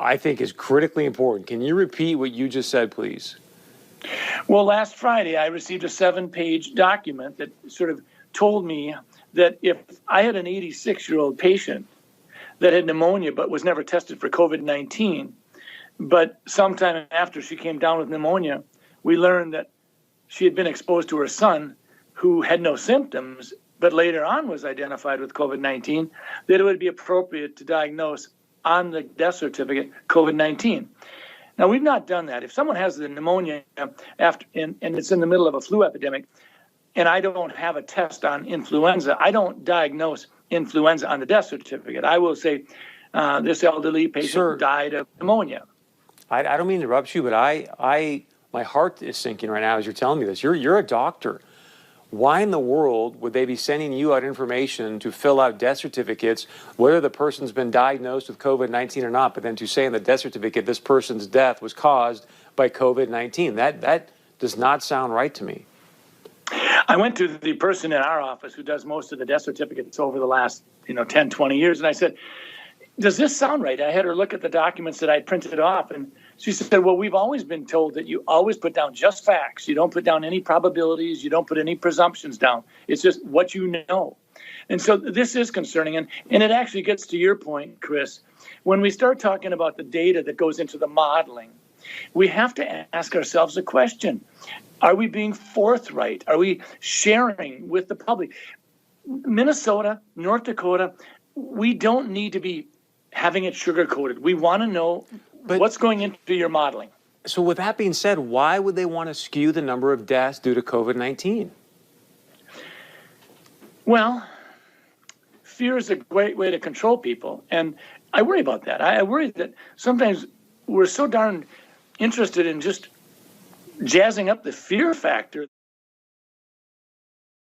I think is critically important. Can you repeat what you just said, please? Well, last Friday, I received a 7-page document that sort of told me that if I had an 86-year-old patient that had pneumonia but was never tested for COVID-19, but sometime after she came down with pneumonia, we learned that she had been exposed to her son who had no symptoms, but later on was identified with COVID-19, that it would be appropriate to diagnose on the death certificate COVID-19. Now, we've not done that. If someone has the pneumonia after and it's in the middle of a flu epidemic, and I don't have a test on influenza, I don't diagnose influenza on the death certificate. I will say this elderly patient died of pneumonia. I don't mean to interrupt you, but my heart is sinking right now as you're telling me this. You're a doctor. Why in the world would they be sending you out information to fill out death certificates, whether the person's been diagnosed with COVID-19 or not, but then to say in the death certificate this person's death was caused by COVID-19? That does not sound right to me. I went to the person in our office who does most of the death certificates over the last 10, 20 years, and I said, does this sound right? I had her look at the documents that I printed off, and she said, well, we've always been told that you always put down just facts. You don't put down any probabilities. You don't put any presumptions down. It's just what you know. And so this is concerning. And it actually gets to your point, Chris. When we start talking about the data that goes into the modeling, we have to ask ourselves a question. Are we being forthright? Are we sharing with the public? Minnesota, North Dakota, we don't need to be having it sugar-coated. We want to know what's going into your modeling. So with that being said, why would they want to skew the number of deaths due to COVID-19? Well, fear is a great way to control people. And I worry about that. I worry that sometimes we're so darn interested in just jazzing up the fear factor.